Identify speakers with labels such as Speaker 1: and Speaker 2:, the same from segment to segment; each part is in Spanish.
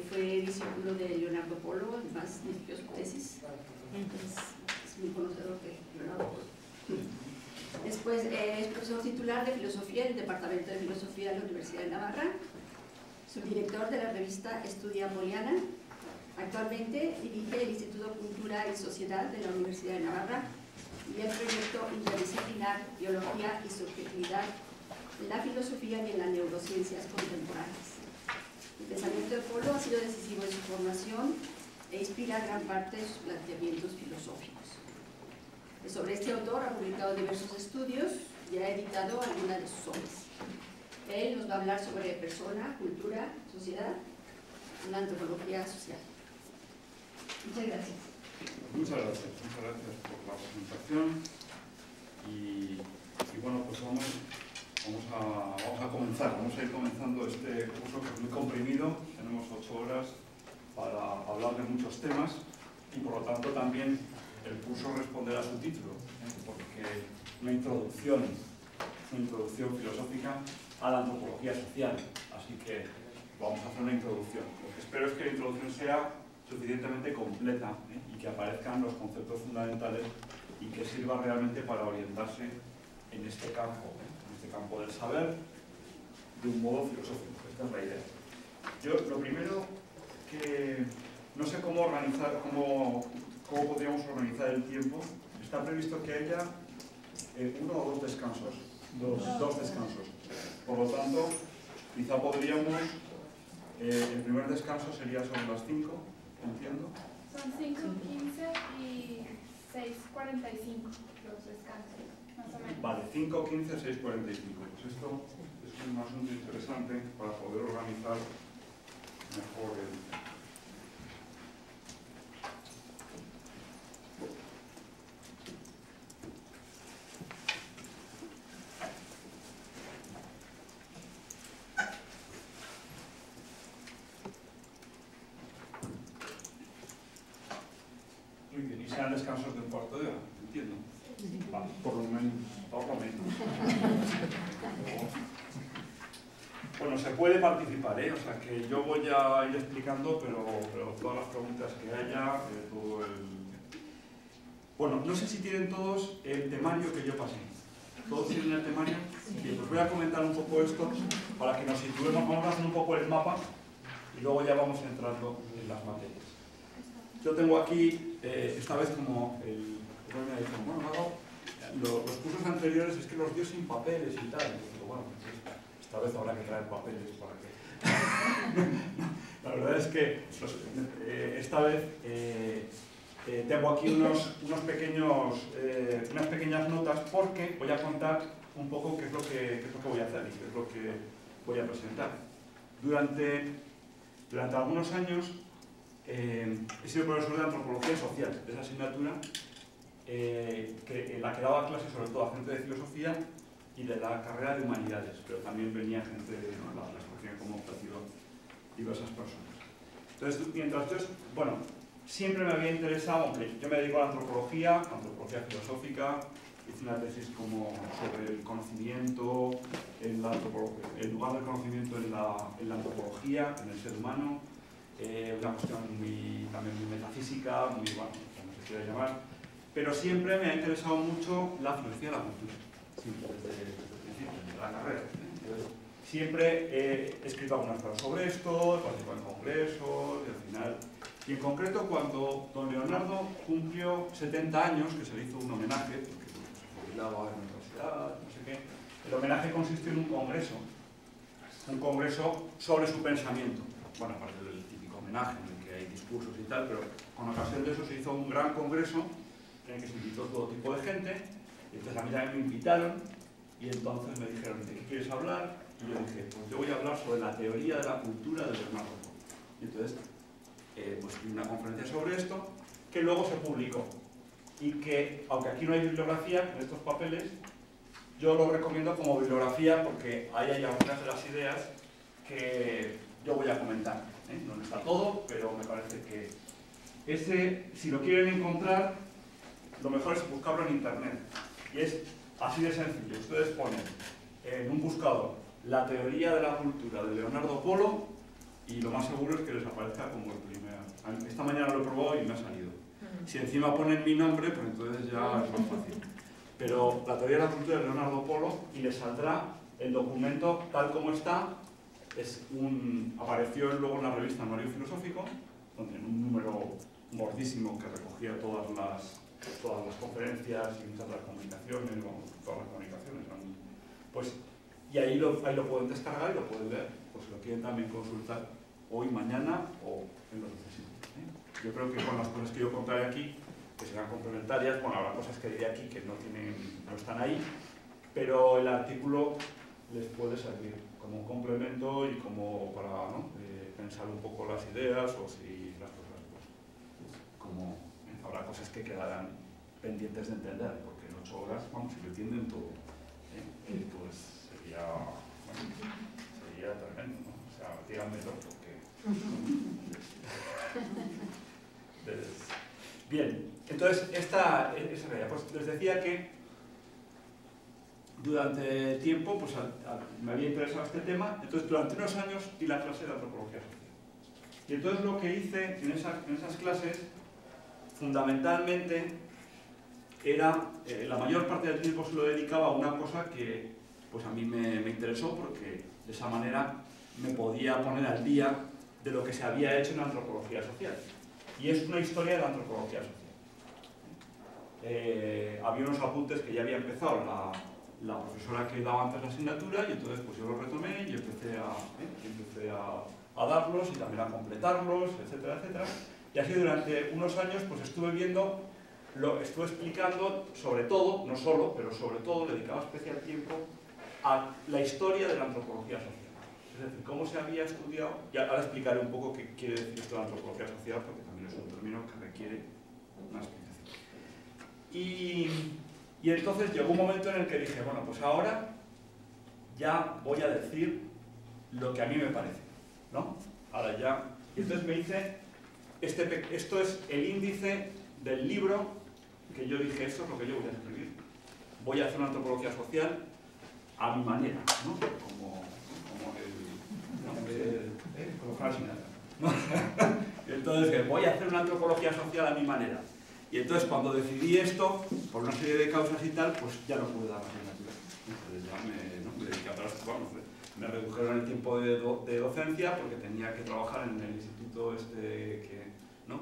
Speaker 1: fue discípulo de Leonardo Polo, además dirigió su tesis. Entonces, es muy conocedor de Leonardo Polo. Después es profesor titular de Filosofía en el Departamento de Filosofía de la Universidad de Navarra, subdirector de la revista Estudia Poliana. Actualmente dirige el Instituto Cultura y Sociedad de la Universidad de Navarra y el proyecto interdisciplinar Biología y Subjetividad en la Filosofía y en las Neurociencias Contemporáneas. El pensamiento de Polo ha sido decisivo en su formación e inspira gran parte de sus planteamientos filosóficos. Sobre este autor ha publicado diversos estudios y ha editado algunas de sus obras. Él nos va a hablar sobre persona, cultura, sociedad, la antropología social. Muchas gracias.
Speaker 2: Muchas gracias por la presentación y bueno, pues vamos a comenzar, vamos a ir comenzando este curso que es muy comprimido, tenemos 8 horas para hablar de muchos temas y por lo tanto también el curso responderá a su título, porque una introducción filosófica a la antropología social, así que vamos a hacer una introducción. Lo que espero es que la introducción sea suficientemente completa y que aparezcan los conceptos fundamentales y que sirva realmente para orientarse en este campo del saber de un modo filosófico. Esta es la idea. Yo lo primero que no sé cómo podríamos organizar el tiempo. Está previsto que haya 1 o 2 descansos. Dos descansos. Por lo tanto, quizá podríamos, el primer descanso sería sobre las 5, entiendo.
Speaker 3: Son 5:15 y 6:45 los descansos, más o menos.
Speaker 2: Vale, 5:15, 6:45. Pues esto es un asunto interesante para poder organizar mejor el... Y sean descansos de un cuarto de hora, entiendo. Vale, por lo menos. Bueno, se puede participar, o sea que yo voy a ir explicando, pero todas las preguntas que haya, todo el... Bueno, no sé si tienen todos el temario que yo pasé. ¿Todos tienen el temario? Bien, pues voy a comentar un poco esto para que nos situemos, vamos a hacer un poco el mapa y luego ya vamos entrando en las materias. Yo tengo aquí, esta vez como el profesor me ha dicho, bueno, los cursos anteriores es que los dio sin papeles y tal. Y digo, bueno, pues esta vez habrá que traer papeles para que... La verdad es que esta vez tengo aquí unas pequeñas notas porque voy a contar un poco qué es lo que voy a hacer y qué es lo que voy a presentar. Durante algunos años he sido profesor de antropología social, de esa asignatura en la que daba clases sobre todo a gente de filosofía y de la carrera de humanidades, pero también venía gente de las que como ofrecido diversas personas. Entonces, mientras yo, bueno, siempre me había interesado, aunque yo me dedico a la antropología filosófica, hice una tesis como sobre el conocimiento, el lugar del conocimiento en la antropología, en el ser humano, una cuestión también muy metafísica, muy, bueno, como se quiera llamar, pero siempre me ha interesado mucho la filosofía de la cultura, siempre desde el principio, desde la carrera. Entonces, siempre he escrito algunas cosas sobre esto, he participado en congresos, y al final... Y en concreto, cuando don Leonardo cumplió 70 años, que se le hizo un homenaje, porque se jubilaba en la universidad, no sé qué, el homenaje consistió en un congreso sobre su pensamiento. Bueno, aparte del típico homenaje en el que hay discursos y tal, pero con ocasión de eso se hizo un gran congreso en el que se invitó todo tipo de gente, y entonces a mí también me invitaron, y entonces me dijeron, ¿de qué quieres hablar? Y yo dije, pues yo voy a hablar sobre la teoría de la cultura de Leonardo Polo. Y entonces, pues di una conferencia sobre esto, que luego se publicó, y que, aunque aquí no hay bibliografía, en estos papeles, yo lo recomiendo como bibliografía porque ahí hay algunas de las ideas que yo voy a comentar. No está todo, pero me parece que si lo quieren encontrar, lo mejor es buscarlo en internet. Y es así de sencillo. Ustedes ponen en un buscador la teoría de la cultura de Leonardo Polo y lo más seguro es que les aparezca como el primer. Esta mañana lo he probado y me ha salido. Si encima ponen mi nombre, pues entonces ya es más fácil. Pero la teoría de la cultura de Leonardo Polo, y les saldrá el documento tal como está. Apareció luego en la revista Anuario Filosófico, donde en un número gordísimo que recogía todas las conferencias y muchas de las comunicaciones, todas las comunicaciones. Pues, y ahí lo pueden descargar y lo pueden ver, pues si lo quieren también consultar hoy, mañana o en lo sucesivo. Yo creo que con las cosas que yo contaré aquí, que serán complementarias, bueno, habrá cosas que diré aquí que no están ahí, pero el artículo les puede servir como un complemento y como para pensar un poco las ideas, o si las cosas, pues como habrá cosas que quedarán pendientes de entender, porque en 8 horas, vamos, si lo entienden todo, pues sería tremendo, ¿no? O sea, díganmelo, porque... Bien, entonces, esa realidad, pues les decía que durante tiempo pues, me había interesado este tema, entonces durante unos años di la clase de antropología social. Y entonces lo que hice en esas clases, fundamentalmente, era, la mayor parte del tiempo se lo dedicaba a una cosa que pues, a mí me interesó, porque de esa manera me podía poner al día de lo que se había hecho en la antropología social. Y es una historia de la antropología social. Había unos apuntes que ya había empezado la profesora que daba antes la asignatura, y entonces pues yo los retomé y empecé a darlos y también a completarlos, etcétera, etcétera. Y así durante unos años pues estuve explicando sobre todo, no solo, pero sobre todo dedicaba especial tiempo a la historia de la antropología social. Es decir, cómo se había estudiado, y ahora explicaré un poco qué quiere decir esto de la antropología social, porque también es un término que requiere una explicación. Y entonces llegó un momento en el que dije, bueno, pues ahora ya voy a decir lo que a mí me parece, ¿no? Ahora ya. Y entonces me hice, esto es el índice del libro que yo dije, esto es lo que yo voy a escribir. Voy a hacer una antropología social a mi manera, ¿no? Como Frank Sinatra, ¿no? Entonces, voy a hacer una antropología social a mi manera. Y entonces, cuando decidí esto, por una serie de causas y tal, pues ya no pude dar la asignatura. Entonces ya me dediqué a otras cosas. Me redujeron el tiempo de docencia porque tenía que trabajar en el instituto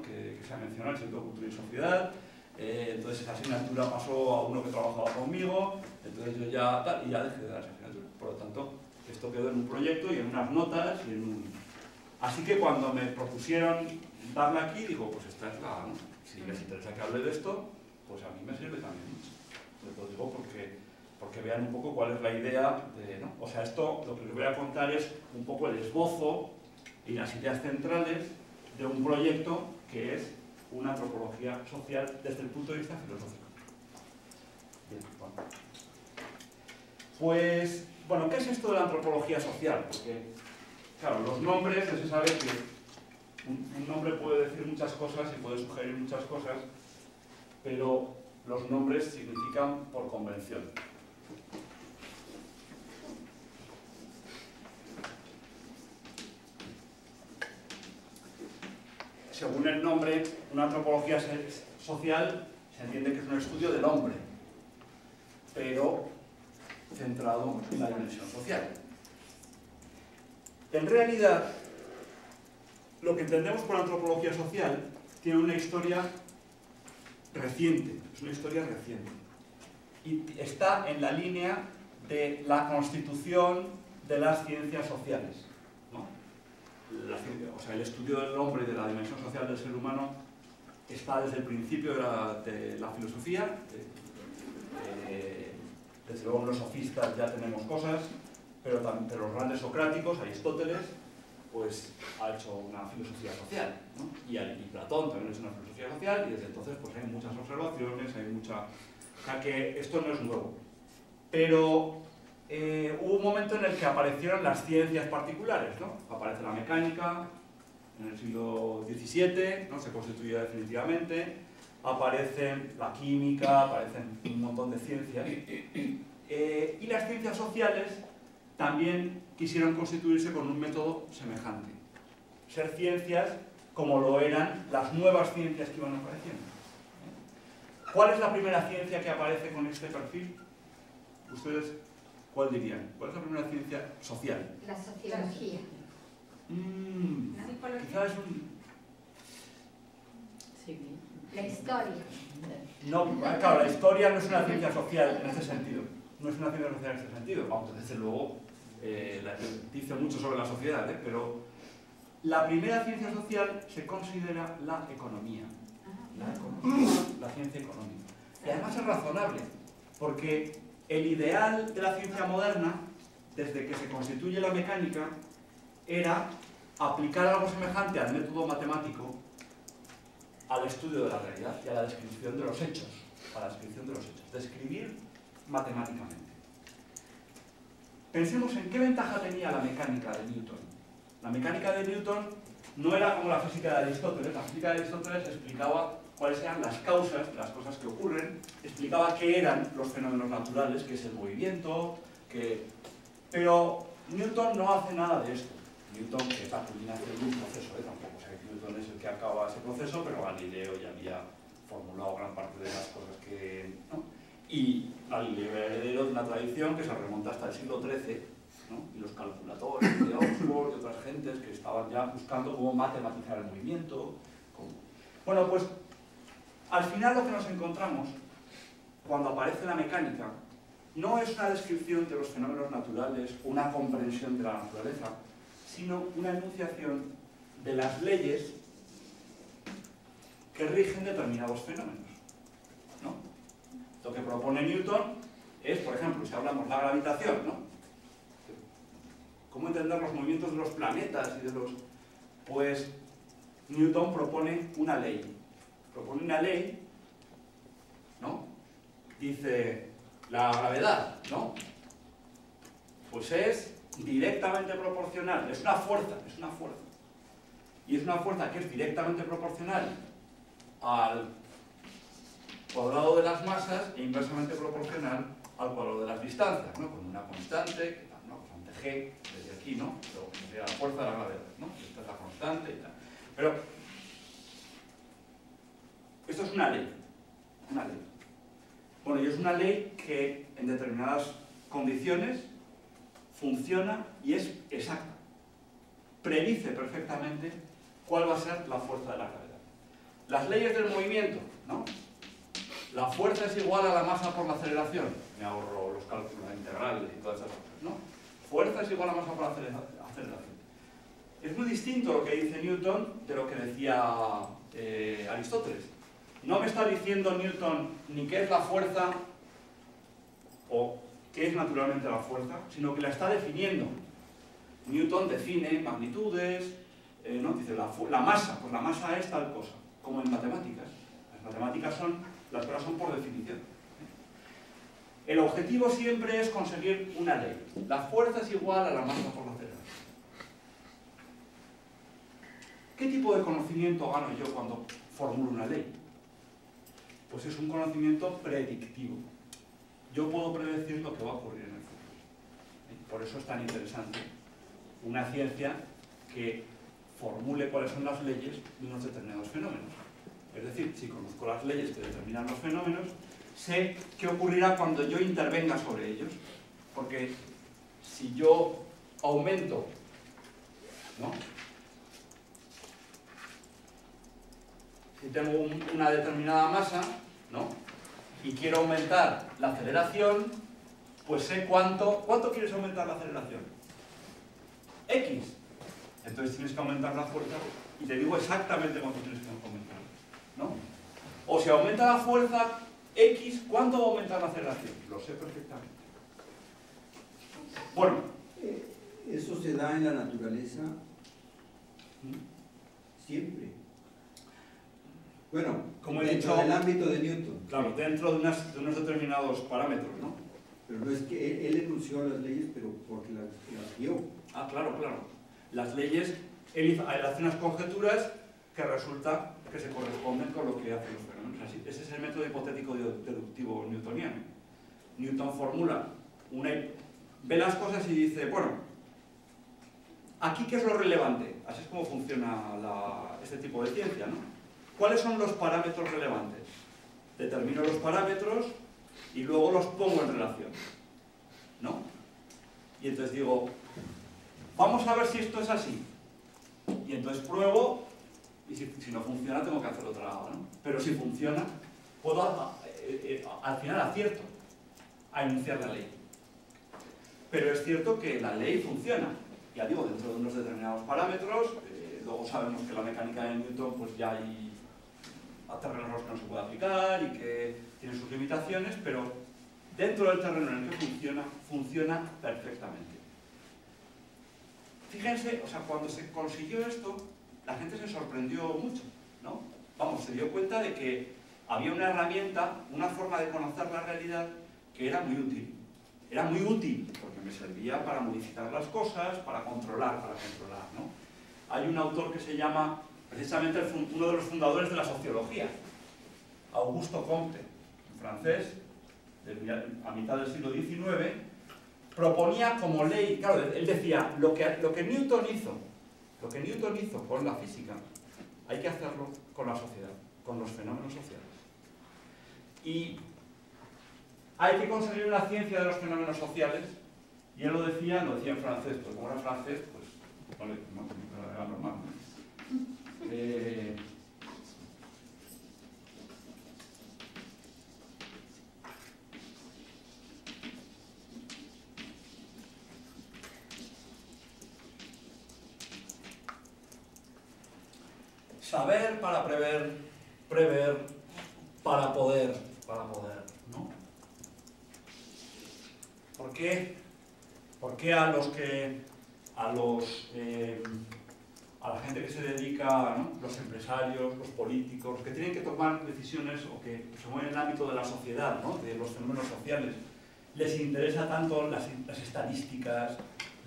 Speaker 2: que se ha mencionado, el Instituto de Cultura y Sociedad. Entonces esa asignatura pasó a uno que trabajaba conmigo, entonces yo ya dejé de dar esa asignatura. Por lo tanto, esto quedó en un proyecto y en unas notas y en un... Así que cuando me propusieron darla aquí, digo, pues esta es la... ¿no? Si les interesa que hable de esto, pues a mí me sirve también mucho. Lo digo porque vean un poco cuál es la idea de... ¿no? O sea, esto lo que les voy a contar es un poco el esbozo y las ideas centrales de un proyecto que es una antropología social desde el punto de vista filosófico. Bien, bueno. Pues, bueno, ¿qué es esto de la antropología social? Porque, claro, los nombres, se sabe que un nombre puede decir muchas cosas y puede sugerir muchas cosas, pero los nombres significan por convención. Según el nombre, una antropología social se entiende que es un estudio del hombre, pero centrado en la dimensión social. En realidad, lo que entendemos por antropología social tiene una historia reciente, es una historia reciente, y está en la línea de la constitución de las ciencias sociales, ¿no? O sea, el estudio del hombre y de la dimensión social del ser humano está desde el principio de la filosofía. Desde luego en los sofistas ya tenemos cosas, pero también de los grandes socráticos, Aristóteles, pues ha hecho una filosofía social, ¿no? Y Platón también ha hecho una filosofía social, y desde entonces pues hay muchas observaciones, hay mucha... O sea que esto no es nuevo. Pero hubo un momento en el que aparecieron las ciencias particulares, ¿no? Aparece la mecánica en el siglo XVII, ¿no? Se constituye definitivamente, aparecen la química, aparecen un montón de ciencias. Y las ciencias sociales también quisieron constituirse con un método semejante. ser ciencias como lo eran las nuevas ciencias que iban apareciendo. ¿Cuál es la primera ciencia que aparece con este perfil? ¿Ustedes cuál dirían? ¿Cuál es la primera ciencia social?
Speaker 4: La sociología.
Speaker 2: Quizás es un...
Speaker 4: La historia.
Speaker 2: No, claro, la historia no es una ciencia social en este sentido. No es una ciencia social en este sentido. Aunque desde luego dice mucho sobre la sociedad, pero la primera ciencia social se considera la economía. La ciencia económica. Y además es razonable, porque el ideal de la ciencia moderna, desde que se constituye la mecánica, era aplicar algo semejante al método matemático al estudio de la realidad y a la descripción de los hechos. A la descripción de los hechos. Describir matemáticamente. Pensemos en qué ventaja tenía la mecánica de Newton. La mecánica de Newton no era como la física de Aristóteles. La física de Aristóteles explicaba cuáles eran las causas de las cosas que ocurren, explicaba qué eran los fenómenos naturales, qué es el movimiento, pero Newton no hace nada de esto. Newton es la culminación de un proceso, tampoco sé que Newton es el que acaba ese proceso, pero Galileo ya había formulado gran parte de las cosas que... ¿no? Y Galileo era heredero de una tradición que se remonta hasta el siglo XIII, ¿no? Y los calculadores de Oxford y otras gentes que estaban ya buscando cómo matematizar el movimiento. Bueno, pues al final lo que nos encontramos cuando aparece la mecánica no es una descripción de los fenómenos naturales o una comprensión de la naturaleza, sino una enunciación de las leyes que rigen determinados fenómenos, ¿no? Lo que propone Newton es, por ejemplo, si hablamos de la gravitación, ¿no? ¿Cómo entender los movimientos de los planetas y de los...? Pues Newton propone una ley. Propone una ley, ¿no? Dice, la gravedad, ¿no? Pues es directamente proporcional, es una fuerza. Y es una fuerza que es directamente proporcional al cuadrado de las masas e inversamente proporcional al cuadrado de las distancias, ¿no? Con una constante, ¿no? Constante G, desde aquí, ¿no? Pero sería la fuerza de la gravedad, ¿no? Esta es la constante y tal. Pero esto es una ley. Bueno, y es una ley que en determinadas condiciones funciona y es exacta. Predice perfectamente cuál va a ser la fuerza de la gravedad. Las leyes del movimiento, ¿no? La fuerza es igual a la masa por la aceleración. Me ahorro los cálculos integrales y todas esas cosas, ¿no? Fuerza es igual a masa por la aceleración. Es muy distinto lo que dice Newton de lo que decía Aristóteles. No me está diciendo Newton ni qué es la fuerza o qué es naturalmente la fuerza, sino que la está definiendo. Newton define magnitudes, ¿no? Dice la masa, pues la masa es tal cosa, como en matemáticas. Las matemáticas las cosas son por definición. El objetivo siempre es conseguir una ley. La fuerza es igual a la masa por la aceleración. ¿Qué tipo de conocimiento gano yo cuando formulo una ley? Pues es un conocimiento predictivo. Yo puedo predecir lo que va a ocurrir en el futuro. Por eso es tan interesante una ciencia que formule cuáles son las leyes de unos determinados fenómenos. Es decir, si conozco las leyes que determinan los fenómenos, sé qué ocurrirá cuando yo intervenga sobre ellos. Porque si yo aumento, ¿no? Si tengo una determinada masa, ¿no? Y quiero aumentar la aceleración, pues sé cuánto quieres aumentar la aceleración. X. Entonces tienes que aumentar la fuerza y te digo exactamente cuánto tienes que aumentar, ¿no? O si aumenta la fuerza X, ¿cuánto va a aumentar la aceleración? Lo sé perfectamente. Bueno.
Speaker 5: ¿Eso se da en la naturaleza? Siempre. Bueno,
Speaker 2: como he
Speaker 5: dentro
Speaker 2: dicho,
Speaker 5: del ámbito de Newton.
Speaker 2: Claro, dentro de unos determinados parámetros, ¿no?
Speaker 5: Pero no es que él enunció las leyes, pero porque las dio.
Speaker 2: Ah, claro. Las leyes, él hace unas conjeturas que resulta que se corresponden con lo que hacen los fenómenos. Así, ese es el método hipotético deductivo newtoniano. Newton formula ve las cosas y dice, bueno, aquí, ¿qué es lo relevante? Así es como funciona este tipo de ciencia, ¿no? ¿Cuáles son los parámetros relevantes? Determino los parámetros y luego los pongo en relación, ¿no? Y entonces digo, vamos a ver si esto es así. Y entonces pruebo, y si no funciona tengo que hacer otra, ¿no? Pero si funciona, puedo al final acierto a enunciar la ley. Pero es cierto que la ley funciona, ya digo, dentro de unos determinados parámetros. Luego sabemos que la mecánica de Newton pues ya hay terrenos a los que no se puede aplicar y que tiene sus limitaciones, pero dentro del terreno en el que funciona perfectamente. Fíjense, o sea, cuando se consiguió esto, la gente se sorprendió mucho, ¿no? Vamos, se dio cuenta de que había una herramienta, una forma de conocer la realidad que era muy útil. Era muy útil porque me servía para modificar las cosas, para controlar, ¿no? Hay un autor que se llama, precisamente uno de los fundadores de la sociología, Augusto Comte, un francés, a mitad del siglo XIX, proponía como ley, claro, él decía, lo que Newton hizo con la física, hay que hacerlo con la sociedad, con los fenómenos sociales. Y hay que conseguir una ciencia de los fenómenos sociales, y él lo decía en francés, pues como era francés, pues, vale, no, era normal. Saber para prever, prever para poder, ¿no? ¿Por qué a la gente que se dedica, ¿no? Los empresarios, los políticos, que tienen que tomar decisiones o que se mueven en el ámbito de la sociedad, ¿no? De los fenómenos sociales, les interesa tanto las estadísticas,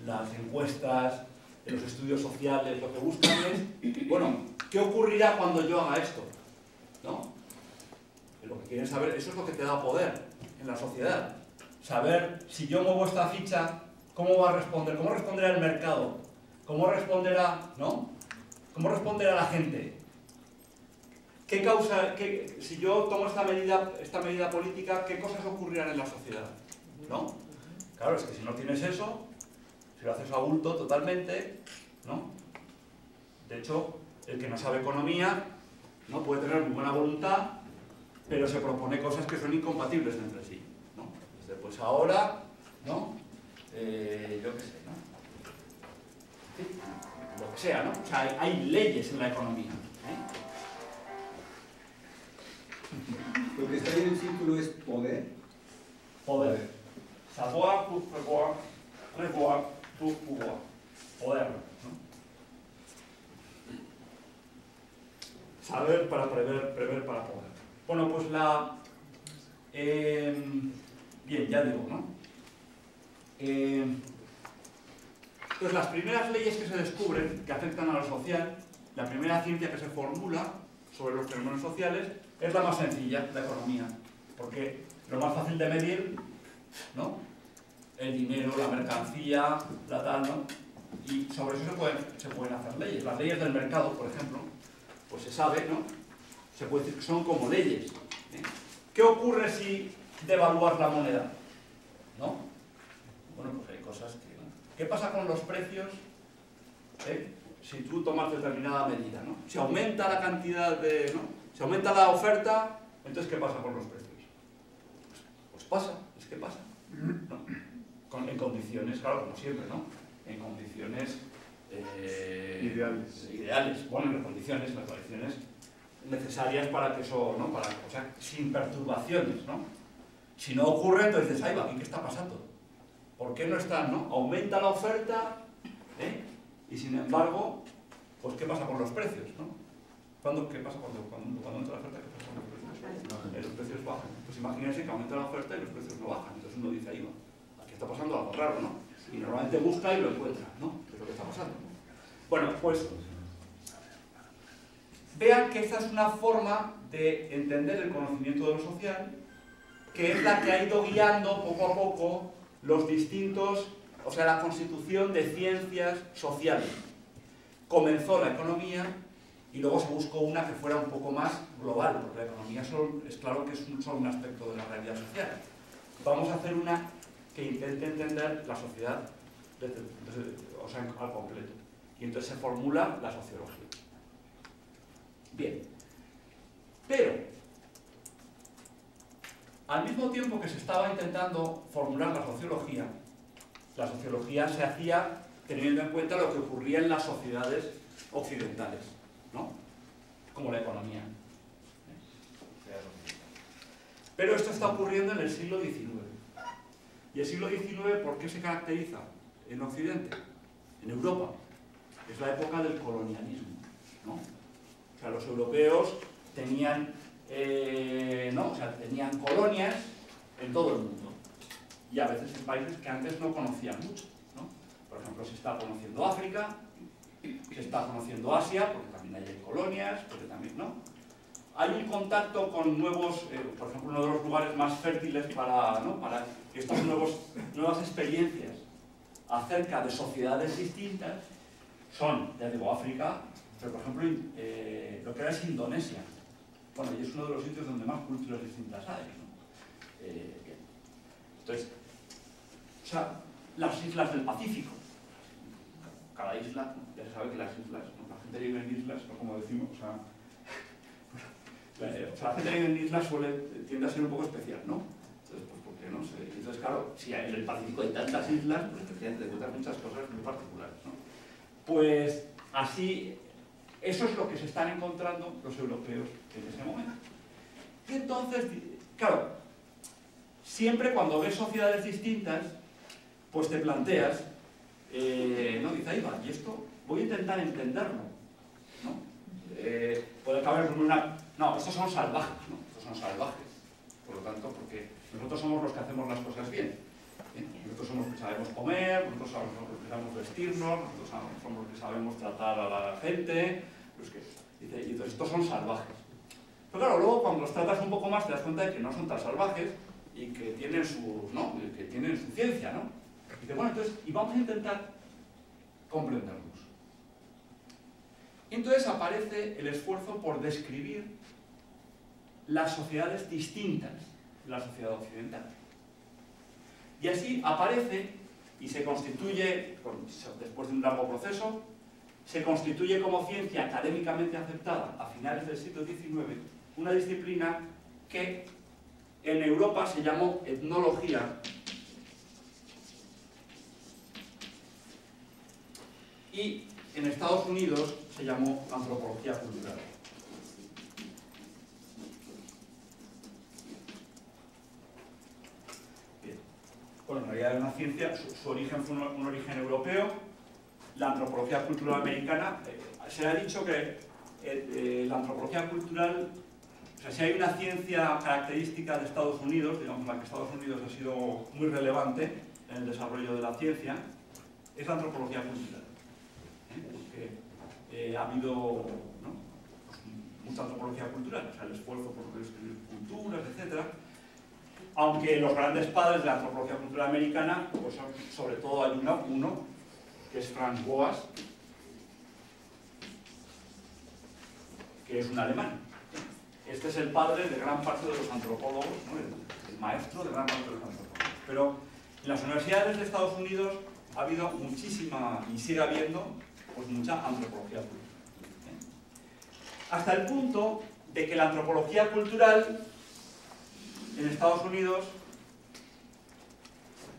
Speaker 2: las encuestas, los estudios sociales? Lo que buscan es, bueno, ¿qué ocurrirá cuando yo haga esto? ¿No? Lo que quieren saber, eso es lo que te da poder en la sociedad. Saber si yo muevo esta ficha, ¿cómo va a responder? ¿Cómo responderá el mercado? ¿Cómo responderá, ¿no? ¿Cómo responderá la gente? ¿Qué causa, si yo tomo esta medida política, qué cosas ocurrirán en la sociedad? ¿No? Claro, es que si no tienes eso, si lo haces a bulto totalmente, ¿no? De hecho, el que no sabe economía, ¿no? Puede tener muy buena voluntad, pero se propone cosas que son incompatibles entre sí, ¿no? Desde pues ahora, ¿no? Yo qué sé, ¿no? Sí, lo que sea, ¿no? O sea, hay leyes en la economía,
Speaker 5: Lo que está ahí en el círculo es poder.
Speaker 2: Poder. Savoir pour prévoir, prévoir pour pouvoir. Poder, ¿no? Saber para prever, prever para poder. Bueno, pues bien, ya digo, ¿no? Entonces, las primeras leyes que se descubren, que afectan a lo social, la primera ciencia que se formula sobre los fenómenos sociales, es la más sencilla, la economía. Porque lo más fácil de medir, ¿no? El dinero, la mercancía, la tal, ¿no? Y sobre eso se pueden hacer leyes. Las leyes del mercado, por ejemplo, pues se sabe, ¿no? Se puede decir que son como leyes. ¿Qué ocurre si devaluas la moneda? ¿No? Bueno, pues hay cosas que... ¿no? ¿Qué pasa con los precios? Si tú tomas determinada medida, ¿no? Si aumenta la cantidad de... ¿no? Si aumenta la oferta, entonces ¿qué pasa con los precios? Pues pasa, es que pasa, ¿no? En condiciones, claro, como siempre, ¿no? En condiciones ideales. Bueno, en las condiciones necesarias para que eso, ¿no? O sea, sin perturbaciones, ¿no? Si no ocurre, entonces dices, ahí va, ¿qué está pasando? ¿Por qué no están, no? Aumenta la oferta, y sin embargo, pues ¿qué pasa con los precios, no? ¿Qué pasa cuando aumenta la oferta? ¿Qué pasa con los precios? Los precios bajan. Pues imagínense que aumenta la oferta y los precios no bajan. Entonces uno dice, ahí va, aquí está pasando algo raro, ¿no? Y normalmente busca y lo encuentra, ¿no? ¿Qué es lo que está pasando? Bueno, pues vean que esta es una forma de entender el conocimiento de lo social, que es la que ha ido guiando poco a poco los distintos, o sea, la constitución de ciencias sociales. Comenzó la economía y luego se buscó una que fuera un poco más global, porque la economía es claro que es solo un aspecto de la realidad social. Vamos a hacer una que intente entender la sociedad o sea, al completo. Y entonces se formula la sociología. Bien. Pero, al mismo tiempo que se estaba intentando formular la sociología se hacía teniendo en cuenta lo que ocurría en las sociedades occidentales, ¿no? Como la economía. Pero esto está ocurriendo en el siglo XIX. ¿Y el siglo XIX por qué se caracteriza en Occidente? En Europa. Es la época del colonialismo, ¿no? O sea, los europeos tenían, tenían colonias en todo el mundo. Y a veces en países que antes no conocían mucho, ¿no? Por ejemplo, se está conociendo África, se está conociendo Asia, porque también hay colonias, porque también, ¿no? Hay un contacto con nuevos, por ejemplo, uno de los lugares más fértiles para estas nuevas experiencias acerca de sociedades distintas son, ya digo, África, pero por ejemplo, lo que ahora es Indonesia. Bueno, y es uno de los sitios donde más culturas distintas hay, ¿no? Entonces, o sea, las islas del Pacífico. Cada isla, ya se sabe que las islas, ¿no? La gente vive en islas, ¿no? Como decimos, o sea, la gente que vive en islas tiende a ser un poco especial, ¿no? Entonces, pues, ¿por qué no sé? Entonces, claro, si en el Pacífico hay tantas islas, pues efectivamente te encuentras muchas cosas muy particulares, ¿no? Pues así, eso es lo que se están encontrando los europeos en ese momento. Y entonces, claro, siempre cuando ves sociedades distintas, pues te planteas, ¿no? Dice, ahí va, y esto voy a intentar entenderlo, ¿no? Puede caber una... No, estos son salvajes, ¿no? Estos son salvajes. Por lo tanto, porque nosotros somos los que hacemos las cosas bien. Nosotros somos los que sabemos comer, nosotros somos los que sabemos vestirnos, nosotros somos los que sabemos tratar a la gente. Y entonces, estos son salvajes. Pero claro, luego cuando los tratas un poco más te das cuenta de que no son tan salvajes y que tienen su, ¿no? Que tienen su ciencia, ¿no? Y dices, bueno, entonces, y vamos a intentar comprenderlos. Y entonces aparece el esfuerzo por describir las sociedades distintas de la sociedad occidental. Y así aparece y se constituye, después de un largo proceso, se constituye como ciencia académicamente aceptada a finales del siglo XIX una disciplina que en Europa se llamó etnología y en Estados Unidos se llamó antropología cultural. Bien. Bueno, en realidad es una ciencia, su origen fue un origen europeo. La antropología cultural americana, se ha dicho que la antropología cultural, o sea, si hay una ciencia característica de Estados Unidos, digamos la que Estados Unidos ha sido muy relevante en el desarrollo de la ciencia, es la antropología cultural. Porque ha habido, ¿no? Pues, mucha antropología cultural, o sea, el esfuerzo por describir culturas, etc. Aunque los grandes padres de la antropología cultural americana, pues sobre todo hay uno que es Franz Boas, que es un alemán. Este es el padre de gran parte de los antropólogos, ¿no? El maestro de gran parte de los antropólogos. Pero en las universidades de Estados Unidos ha habido muchísima, y sigue habiendo, pues mucha antropología cultural. Hasta el punto de que la antropología cultural en Estados Unidos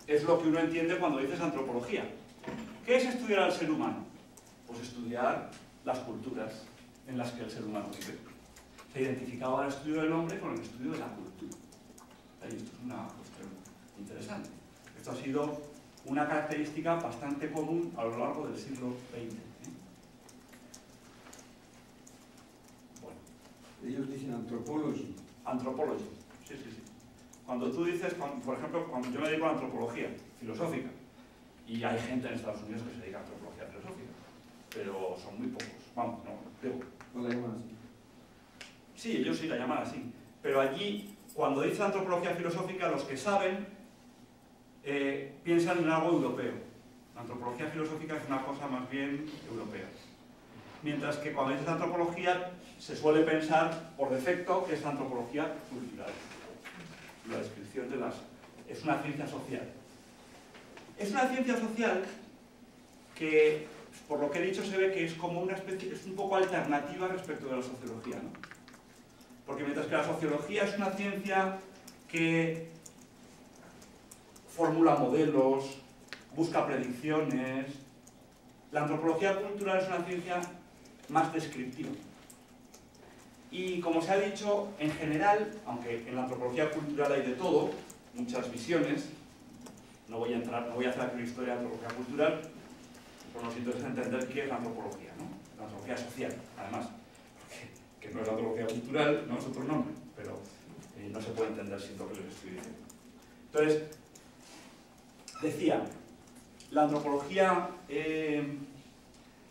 Speaker 2: es lo que uno entiende cuando dices antropología. ¿Qué es estudiar al ser humano? Pues estudiar las culturas en las que el ser humano vive. Se identificaba el estudio del hombre con el estudio de la cultura. Y esto es una cuestión interesante. Esto ha sido una característica bastante común a lo largo del siglo XX. Bueno.
Speaker 5: Ellos dicen antropology.
Speaker 2: Antropology, sí. Cuando tú dices, por ejemplo, cuando yo me dedico a la antropología filosófica, y hay gente en Estados Unidos que se dedica a antropología filosófica, pero son muy pocos. Vamos, no, digo.
Speaker 5: ¿No la llaman así?
Speaker 2: Sí, ellos sí la llaman así. Pero allí, cuando dicen antropología filosófica, los que saben piensan en algo europeo. La antropología filosófica es una cosa más bien europea. Mientras que cuando dices antropología, se suele pensar por defecto que es antropología cultural. La descripción de las... es una ciencia social. Es una ciencia social que, por lo que he dicho, se ve que es como una especie, es un poco alternativa respecto de la sociología, ¿no? Porque mientras que la sociología es una ciencia que formula modelos, busca predicciones, la antropología cultural es una ciencia más descriptiva. Y como se ha dicho, en general, aunque en la antropología cultural hay de todo, muchas visiones, no voy a hacer aquí una historia de antropología cultural, pero nos interesa entender qué es la antropología, ¿no? La antropología social, además, que no es la antropología cultural, no es otro nombre, pero no se puede entender sin lo que les estoy diciendo. Entonces, decía, la antropología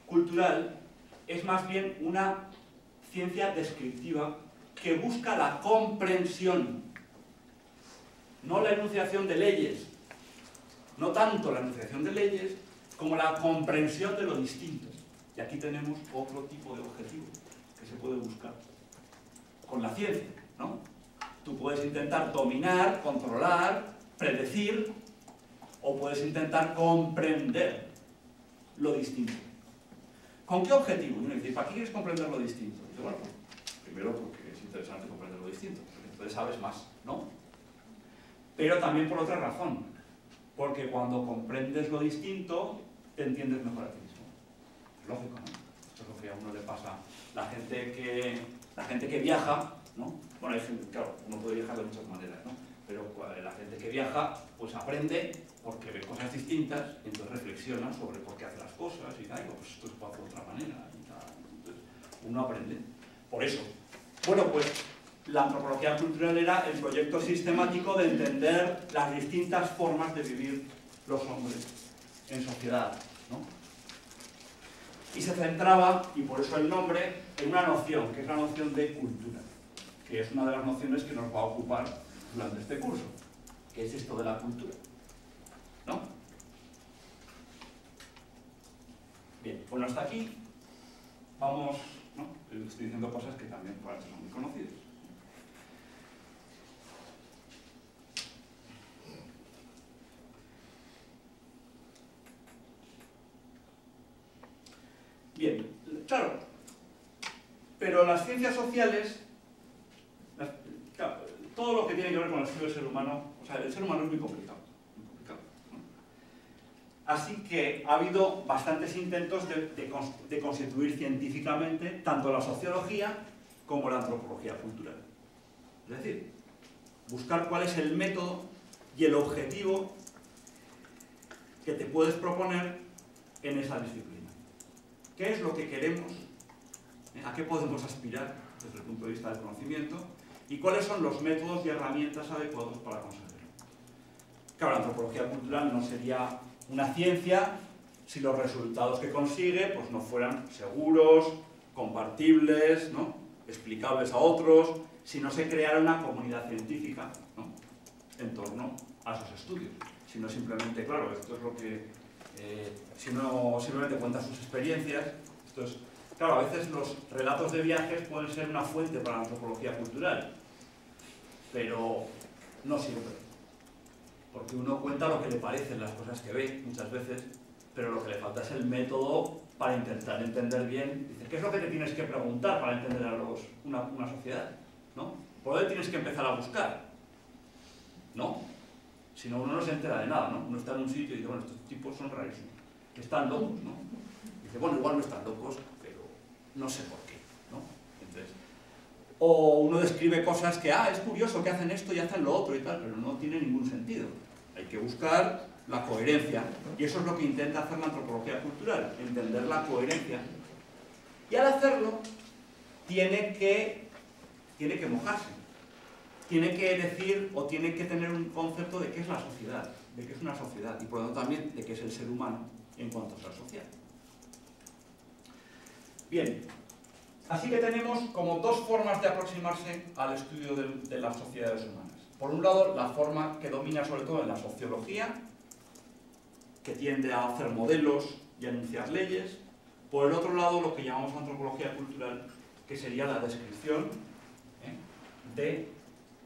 Speaker 2: cultural es más bien una ciencia descriptiva que busca la comprensión, no la enunciación de leyes, no tanto la enunciación de leyes como la comprensión de lo distinto. Y aquí tenemos otro tipo de objetivo que se puede buscar con la ciencia, ¿no? Tú puedes intentar dominar, controlar, predecir, o puedes intentar comprender lo distinto. ¿Con qué objetivo? Uno dice, ¿para qué quieres comprender lo distinto? Dice, bueno, pues, primero porque es interesante comprender lo distinto, porque entonces sabes más, ¿no? Pero también por otra razón, porque cuando comprendes lo distinto, te entiendes mejor a ti mismo. Es lógico, ¿no? Esto es lo que a uno le pasa. La gente que viaja, ¿no? Bueno, hay gente, claro, uno puede viajar de muchas maneras, ¿no? Pero la gente que viaja, pues aprende porque ve cosas distintas y entonces reflexiona sobre por qué hace las cosas y tal, pues esto se puede hacer de otra manera y tal. Entonces, uno aprende. Por eso. Bueno, pues la antropología cultural era el proyecto sistemático de entender las distintas formas de vivir los hombres en sociedad, ¿no? Y se centraba, y por eso el nombre, en una noción, que es la noción de cultura, que es una de las nociones que nos va a ocupar durante este curso, que es esto de la cultura, ¿no? Bien, bueno, hasta aquí vamos, ¿no? Estoy diciendo cosas que también para son muy conocidas. Bien, claro, pero las ciencias sociales, claro, todo lo que tiene que ver con el estudio del ser humano, o sea, el ser humano es muy complicado, ¿no? Así que ha habido bastantes intentos de constituir científicamente tanto la sociología como la antropología cultural. Es decir, buscar cuál es el método y el objetivo que te puedes proponer en esa disciplina. ¿Qué es lo que queremos? ¿A qué podemos aspirar desde el punto de vista del conocimiento? ¿Y cuáles son los métodos y herramientas adecuados para conseguirlo? Claro, la antropología cultural no sería una ciencia si los resultados que consigue pues, no fueran seguros, compartibles, ¿no? Explicables a otros, si no se creara una comunidad científica, ¿no? En torno a esos estudios. Si no simplemente, claro, esto es lo que... si no simplemente cuenta sus experiencias, esto es... Claro, a veces los relatos de viajes pueden ser una fuente para la antropología cultural, pero no siempre. Porque uno cuenta lo que le parecen las cosas que ve muchas veces, pero lo que le falta es el método para intentar entender bien. Dice, ¿qué es lo que te tienes que preguntar para entender a una sociedad? ¿No? ¿Por dónde tienes que empezar a buscar? ¿No? Si no, uno no se entera de nada, ¿no? Uno está en un sitio y dice, bueno, estos tipos son rarísimos, que están locos, ¿no? Dice, bueno, igual no están locos, pero no sé por qué, ¿no? Entonces, o uno describe cosas que, es curioso que hacen esto y hacen lo otro y tal, pero no tiene ningún sentido. Hay que buscar la coherencia, y eso es lo que intenta hacer la antropología cultural, entender la coherencia. Y al hacerlo, tiene que mojarse. Tiene que decir o tiene que tener un concepto de qué es la sociedad, de qué es una sociedad y por lo tanto también de qué es el ser humano en cuanto a ser social. Bien, así que tenemos como dos formas de aproximarse al estudio de las sociedades humanas. Por un lado, la forma que domina sobre todo en la sociología, que tiende a hacer modelos y a enunciar leyes. Por el otro lado, lo que llamamos antropología cultural, que sería la descripción de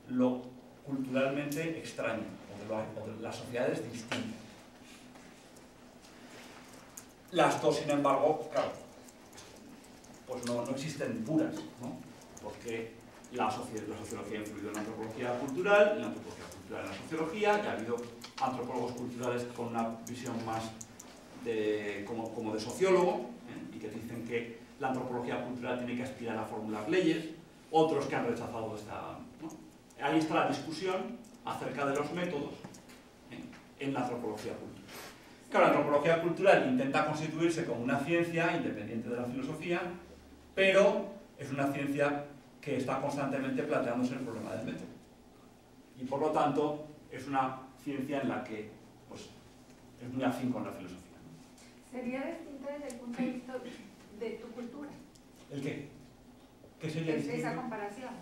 Speaker 2: lo culturalmente extraño, o de las sociedades distintas. Las dos, sin embargo, claro, pues no existen puras, ¿no? Porque la sociología ha influido en la antropología cultural, y la antropología cultural en la sociología, y ha habido antropólogos culturales con una visión más como de sociólogo, y que dicen que la antropología cultural tiene que aspirar a formular leyes, otros que han rechazado esta, ¿no? Ahí está la discusión acerca de los métodos en la antropología cultural. Claro, la antropología cultural intenta constituirse como una ciencia independiente de la filosofía, pero es una ciencia que está constantemente planteándose el problema del método. Y por lo tanto, es una ciencia en la que pues, es muy afín con la filosofía.
Speaker 6: ¿Sería distinta desde el punto de vista de tu cultura?
Speaker 2: ¿El qué? ¿Qué sería distinto?
Speaker 6: Esa comparación.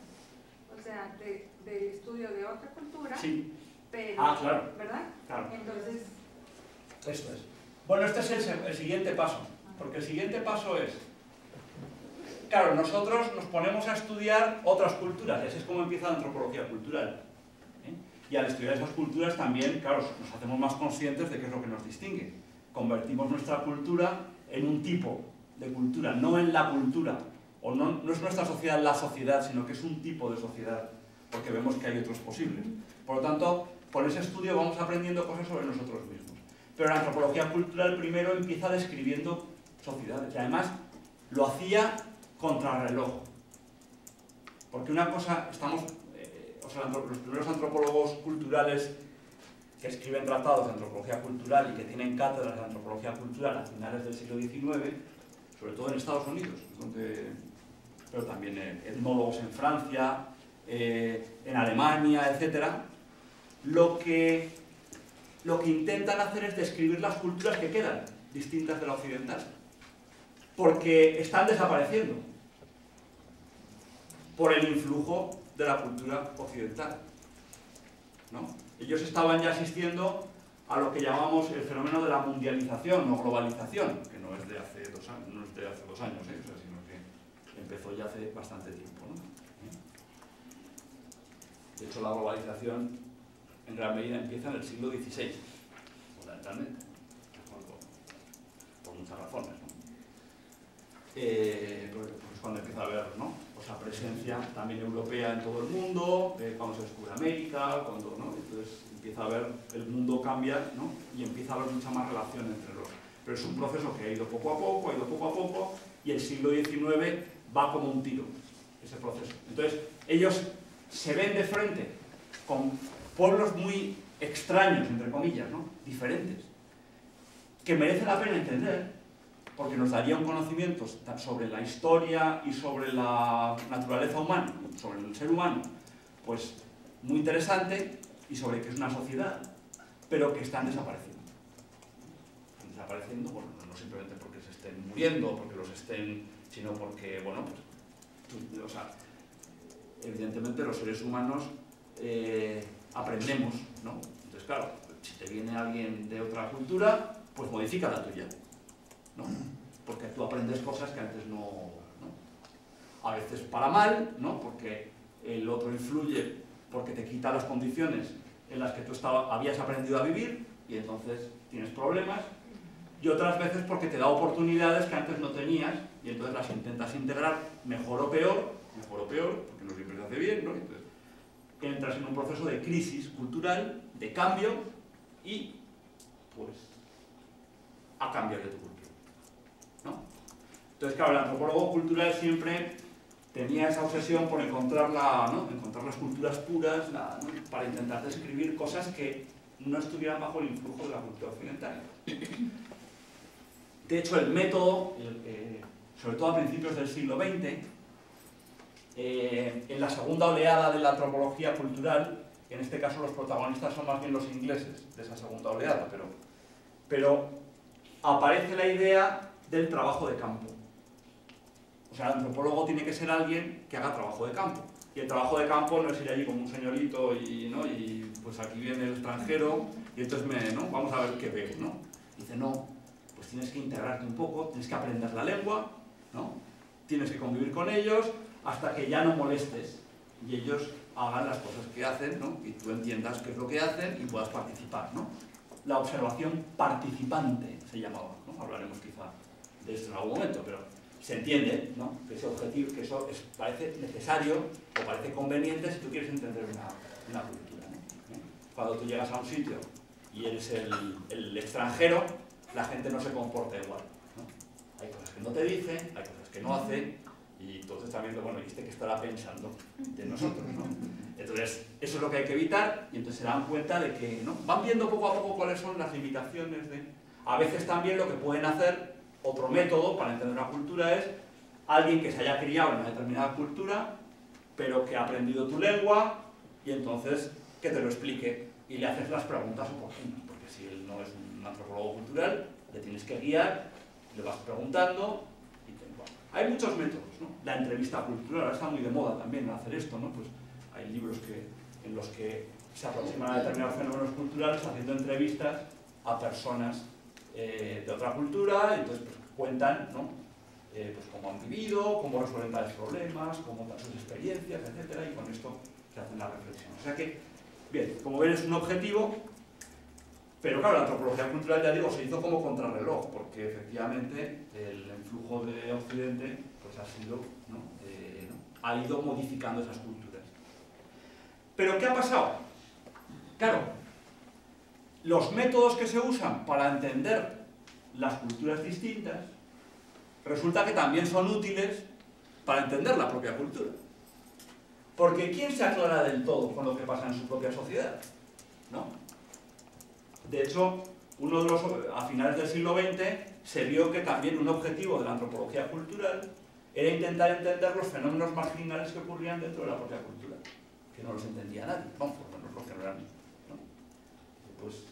Speaker 6: O sea, del estudio de otra cultura,
Speaker 2: sí.
Speaker 6: Pero,
Speaker 2: claro.
Speaker 6: ¿verdad?
Speaker 2: Claro.
Speaker 6: Entonces...
Speaker 2: Esto es. Bueno, este es el siguiente paso, porque el siguiente paso es, claro, nosotros nos ponemos a estudiar otras culturas, y así es como empieza la antropología cultural. Y al estudiar esas culturas también, claro, nos hacemos más conscientes de qué es lo que nos distingue. Convertimos nuestra cultura en un tipo de cultura, no en la cultura, o no es nuestra sociedad la sociedad, sino que es un tipo de sociedad, porque vemos que hay otros posibles. Por lo tanto, con ese estudio vamos aprendiendo cosas sobre nosotros mismos. Pero la antropología cultural primero empieza describiendo sociedades, y además lo hacía contrarreloj. Porque una cosa, los primeros antropólogos culturales que escriben tratados de antropología cultural y que tienen cátedras de antropología cultural a finales del siglo XIX, sobre todo en Estados Unidos, pero también etnólogos en Francia, en Alemania, etc., lo que intentan hacer es describir las culturas que quedan distintas de la occidental, porque están desapareciendo por el influjo de la cultura occidental, ¿no? Ellos estaban ya asistiendo a lo que llamamos el fenómeno de la mundialización o globalización, que no es de hace 2 años, sino que empezó ya hace bastante tiempo, ¿no? De hecho, la globalización en gran medida empieza en el siglo XVI, fundamentalmente, por muchas razones, ¿no? Pues cuando empieza a haber, ¿no? Pues la presencia también europea en todo el mundo, cuando se descubre América, cuando, ¿no? Entonces empieza a haber, el mundo cambia, ¿no? Y empieza a haber mucha más relación entre los... Pero es un proceso que ha ido poco a poco, y el siglo XIX va como un tiro, ese proceso. Entonces, ellos se ven de frente con pueblos muy extraños, entre comillas, ¿no? Diferentes, que merece la pena entender, porque nos daría un conocimiento sobre la historia y sobre la naturaleza humana, sobre el ser humano, pues muy interesante, y sobre qué es una sociedad, pero que están desapareciendo. Están desapareciendo, bueno, no simplemente porque se estén muriendo, porque los estén, sino porque, bueno, pues, o sea, evidentemente los seres humanos aprendemos, ¿no? Entonces, claro, si te viene alguien de otra cultura, pues modifica la tuya, ¿no? Porque tú aprendes cosas que antes no. A veces para mal, ¿no? Porque el otro influye, porque te quita las condiciones en las que tú habías aprendido a vivir, y entonces tienes problemas, y otras veces porque te da oportunidades que antes no tenías, y entonces las intentas integrar mejor o peor, porque no siempre se hace bien, ¿no? Entonces, entras en un proceso de crisis cultural, de cambio, y pues a cambiar de tu cultura, ¿no? Entonces, claro, el antropólogo cultural siempre tenía esa obsesión por encontrar las culturas puras, ¿no? Para intentar describir cosas que no estuvieran bajo el influjo de la cultura occidental. De hecho, el método, sobre todo a principios del siglo XX, en la segunda oleada de la antropología cultural, en este caso los protagonistas son más bien los ingleses de esa segunda oleada, pero aparece la idea del trabajo de campo. O sea, el antropólogo tiene que ser alguien que haga trabajo de campo. Y el trabajo de campo no es ir allí como un señorito y pues aquí viene el extranjero y entonces vamos a ver qué veo, ¿no? Dice, no, pues tienes que integrarte un poco, tienes que aprender la lengua, ¿no? Tienes que convivir con ellos hasta que ya no molestes y ellos hagan las cosas que hacen, ¿no? Y tú entiendas qué es lo que hacen y puedas participar, ¿no? La observación participante se llamaba, ¿no? Hablaremos quizá de esto en algún momento, pero se entiende, ¿no? Que ese objetivo, que eso parece necesario o parece conveniente si tú quieres entender una cultura, ¿no? Cuando tú llegas a un sitio y eres el extranjero, la gente no se comporta igual, ¿no? Hay cosas que no te dice, hay cosas que no hace, y entonces también, bueno, ¿viste que estará pensando de nosotros, ¿no? Entonces, eso es lo que hay que evitar, y entonces se dan cuenta de que, ¿no? Van viendo poco a poco cuáles son las limitaciones de... A veces también lo que pueden hacer, otro método para entender una cultura es alguien que se haya criado en una determinada cultura, pero que ha aprendido tu lengua, y entonces que te lo explique, y le haces las preguntas oportunas, porque si él no es un antropólogo cultural, le tienes que guiar, le vas preguntando, y bueno, hay muchos métodos, ¿no? La entrevista cultural, ahora está muy de moda también hacer esto, ¿no? Pues hay libros en los que se aproximan a determinados fenómenos culturales haciendo entrevistas a personas de otra cultura, y entonces pues, cuentan, ¿no? Pues cómo han vivido, cómo resuelven tales problemas, cómo dan sus experiencias, etcétera, y con esto se hacen la reflexión. O sea que, bien, como ven es un objetivo, pero claro, la antropología cultural, ya digo, se hizo como contrarreloj, porque efectivamente el influjo de Occidente pues ha sido, ¿no? Ha ido modificando esas culturas. ¿Pero qué ha pasado? Claro, los métodos que se usan para entender las culturas distintas resulta que también son útiles para entender la propia cultura. Porque ¿quién se aclara del todo con lo que pasa en su propia sociedad? ¿No? De hecho, a finales del siglo XX se vio que también un objetivo de la antropología cultural era intentar entender los fenómenos marginales que ocurrían dentro de la propia cultura, que no los entendía nadie, vamos, por lo menos los que no eran, ¿no? Pues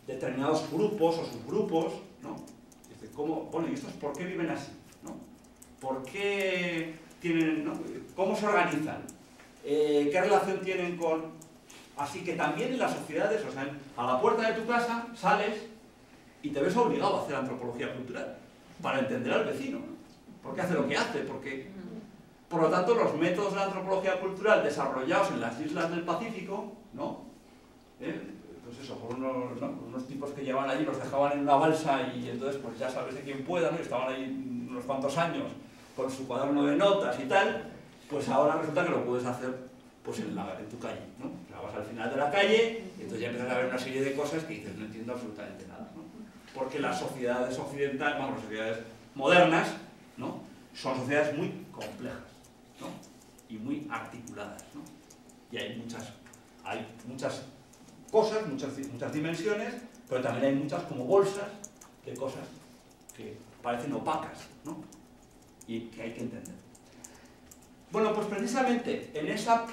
Speaker 2: determinados grupos o subgrupos, ¿no? Dice, bueno, ¿y estos por qué viven así? ¿No? ¿Por qué tienen, ¿no? ¿Cómo se organizan? ¿Qué relación tienen con...? Así que también en las sociedades, o sea, a la puerta de tu casa sales y te ves obligado a hacer antropología cultural para entender al vecino, ¿no? Porque hace lo que hace, porque... Por lo tanto, los métodos de la antropología cultural desarrollados en las islas del Pacífico, ¿no? Pues eso, por unos tipos que llevaban allí, los dejaban en una balsa y entonces pues ya sabes de quién pueda, ¿no? Y estaban ahí unos cuantos años con su cuaderno de notas y tal, pues ahora resulta que lo puedes hacer pues en tu calle, ¿no? O sea, vas al final de la calle y entonces ya empiezas a ver una serie de cosas que dices, no entiendo absolutamente nada, ¿no? Porque las sociedades occidentales, las sociedades modernas, ¿no? Son sociedades muy complejas, ¿no? Y muy articuladas, ¿no? Y hay muchas cosas, muchas dimensiones, pero también hay muchas como bolsas de cosas que parecen opacas, ¿no? Y que hay que entender. Bueno, pues precisamente en esa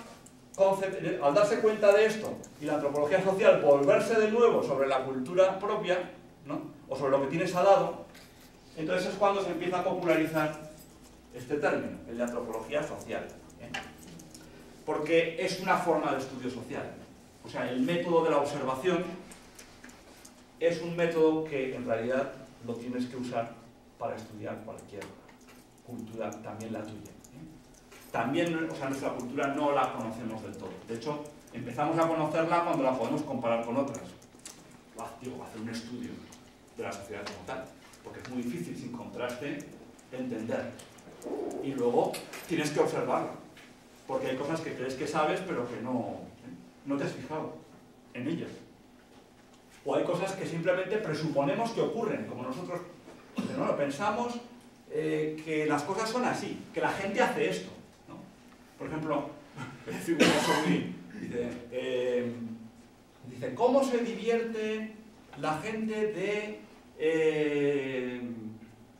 Speaker 2: al darse cuenta de esto y la antropología social volverse de nuevo sobre la cultura propia, ¿no? O sobre lo que tienes al lado, entonces es cuando se empieza a popularizar este término, el de antropología social, ¿eh? Porque es una forma de estudio social. O sea, el método de la observación es un método que en realidad lo tienes que usar para estudiar cualquier cultura, también la tuya. También, o sea, nuestra cultura no la conocemos del todo. De hecho, empezamos a conocerla cuando la podemos comparar con otras. Digo, hacer un estudio de la sociedad como tal, porque es muy difícil sin contraste entender. Y luego tienes que observarla, porque hay cosas que crees que sabes, pero que no te has fijado en ellas. O hay cosas que simplemente presuponemos que ocurren, como nosotros no lo pensamos, que las cosas son así, que la gente hace esto. Por ejemplo, dice, ¿cómo se divierte la gente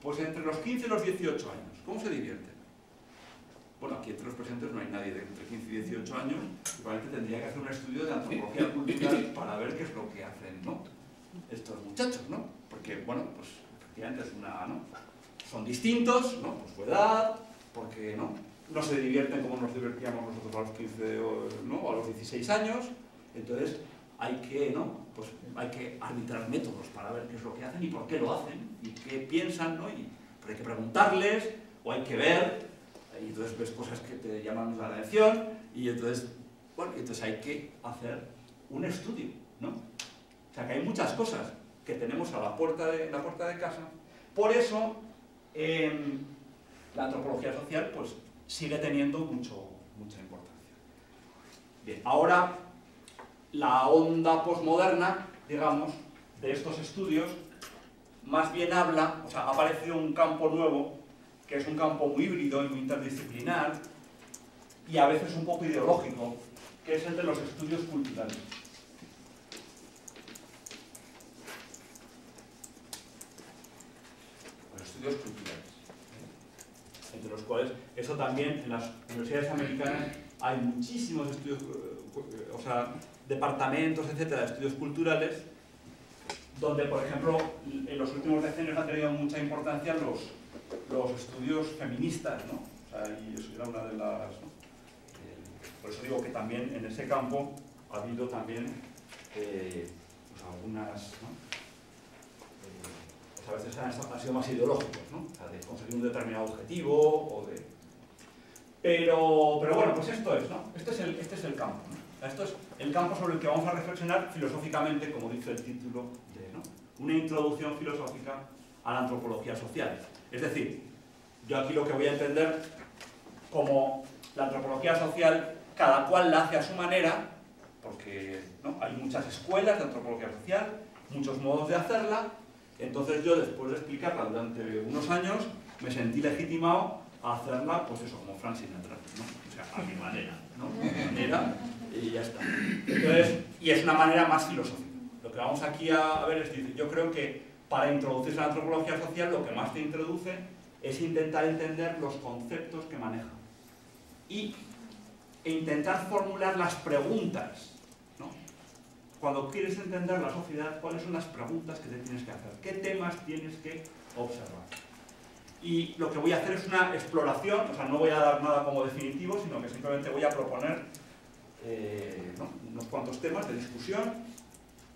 Speaker 2: pues entre los 15 y los 18 años? ¿Cómo se divierte? Bueno, aquí entre los presentes no hay nadie de entre 15 y 18 años, y probablemente tendría que hacer un estudio de antropología cultural para ver qué es lo que hacen, ¿no? Estos muchachos, ¿no? Porque, bueno, pues efectivamente son distintos, ¿no? Por su edad, porque, no se divierten como nos divertíamos nosotros a los 15 o a los 16 años, entonces hay que pues hay que arbitrar métodos para ver qué es lo que hacen y por qué lo hacen y qué piensan, ¿no? Pero hay que preguntarles o hay que ver, y entonces ves cosas que te llaman la atención y entonces, bueno, entonces hay que hacer un estudio, ¿no? O sea que hay muchas cosas que tenemos a la puerta de casa. Por eso la antropología social pues sigue teniendo mucha importancia. Bien, ahora la onda posmoderna, digamos, de estos estudios, más bien habla, o sea, ha aparecido un campo nuevo, que es un campo muy híbrido y muy interdisciplinar, y a veces un poco ideológico, que es el de los estudios culturales. Los estudios culturales. Entre los cuales, eso también, en las universidades americanas hay muchísimos estudios, o sea, departamentos, etcétera, de estudios culturales, donde, por ejemplo, en los últimos decenios han tenido mucha importancia los estudios feministas, ¿no? O sea, y eso era una de las, ¿no? Por eso digo que también en ese campo ha habido también pues algunas, ¿no? Pues a veces han sido más ideológicos, ¿no? O sea, de conseguir un determinado objetivo o de... Pero bueno, pues esto es, ¿no? Este es el campo, ¿no? Esto es el campo sobre el que vamos a reflexionar filosóficamente, como dice el título de, ¿no? Una introducción filosófica a la antropología social. Es decir, yo aquí lo que voy a entender como la antropología social, cada cual la hace a su manera, porque, ¿no? Hay muchas escuelas de antropología social, muchos modos de hacerla, entonces yo después de explicarla durante unos años me sentí legitimado a hacerla, pues eso, como Frank Sinatra, ¿no? O sea, a mi manera, ¿no? A mi manera, y ya está. Entonces, y es una manera más filosófica. Lo que vamos aquí a ver es decir, yo creo que para introducirse a la antropología social lo que más te introduce es intentar entender los conceptos que maneja e intentar formular las preguntas, ¿no? Cuando quieres entender la sociedad, ¿cuáles son las preguntas que te tienes que hacer? ¿Qué temas tienes que observar? Y lo que voy a hacer es una exploración, o sea, no voy a dar nada como definitivo, sino que simplemente voy a proponer ¿no? unos cuantos temas de discusión,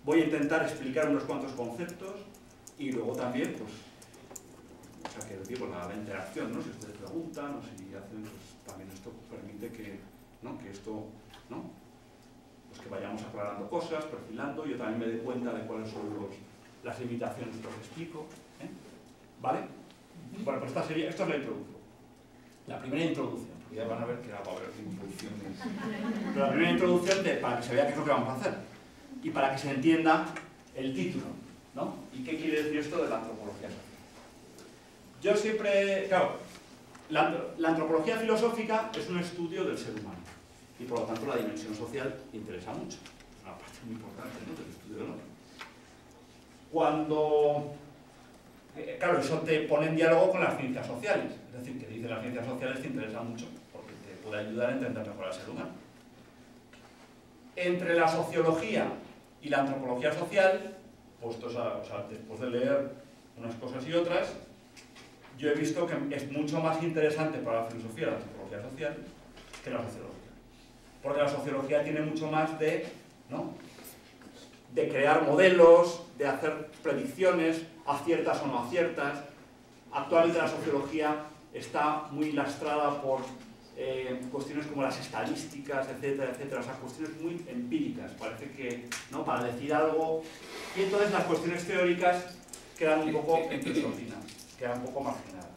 Speaker 2: voy a intentar explicar unos cuantos conceptos y luego también, pues, o sea, que digo, la interacción, ¿no? Si ustedes preguntan o si hacen, pues también esto permite que, ¿no? Que esto, ¿no? Pues que vayamos aclarando cosas, perfilando, yo también me doy cuenta de cuáles son las limitaciones que os explico, ¿eh? ¿Vale? Bueno, pues esto es la introducción. La primera introducción, porque ya van a ver que va a haber introducciones. Pero la primera introducción para que se vea qué es lo que vamos a hacer y para que se entienda el título, ¿no? ¿Y qué quiere decir esto de la antropología social? Yo siempre, claro, la antropología filosófica es un estudio del ser humano y por lo tanto la dimensión social interesa mucho. Es una parte muy importante, ¿no? Del estudio del hombre. Cuando... Claro, eso te pone en diálogo con las ciencias sociales. Es decir, que dice las ciencias sociales te interesa mucho porque te puede ayudar a entender mejor al ser humano. Entre la sociología y la antropología social, puestos o sea, después de leer unas cosas y otras, yo he visto que es mucho más interesante para la filosofía la antropología social que la sociología. Porque la sociología tiene mucho más de, ¿no? De crear modelos, de hacer predicciones, aciertas o no aciertas. Actualmente la sociología está muy lastrada por cuestiones como las estadísticas, etcétera, etcétera, o sea, cuestiones muy empíricas. Parece que, ¿no? Para decir algo, y entonces las cuestiones teóricas quedan un poco en sordina, quedan un poco marginadas.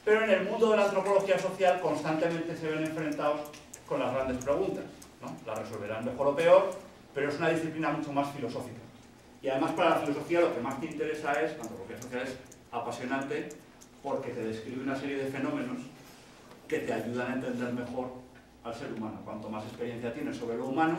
Speaker 2: Pero en el mundo de la antropología social constantemente se ven enfrentados con las grandes preguntas, ¿no? Las resolverán mejor o peor, pero es una disciplina mucho más filosófica. Y además para la filosofía lo que más te interesa es, la antropología social es apasionante porque te describe una serie de fenómenos que te ayudan a entender mejor al ser humano. Cuanto más experiencia tienes sobre lo humano,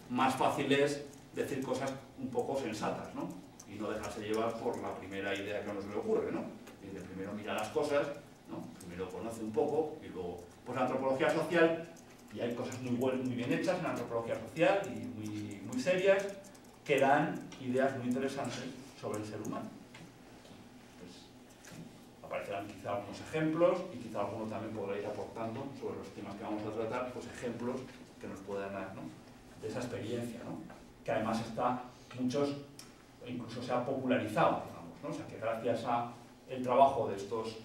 Speaker 2: más fácil es decir cosas un poco sensatas, ¿no? Y no dejarse llevar por la primera idea que a uno se le ocurre, ¿no? Y de primero mira las cosas, ¿no? Primero conoce un poco y luego... Pues la antropología social, y hay cosas muy bien hechas en la antropología social y muy serias, que dan ideas muy interesantes sobre el ser humano. Pues, aparecerán quizá algunos ejemplos y quizá alguno también podrá ir aportando sobre los temas que vamos a tratar, pues ejemplos que nos puedan dar, ¿no? De esa experiencia, ¿no? Que además está muchos, incluso se ha popularizado, digamos, ¿no? O sea, que gracias al trabajo de estos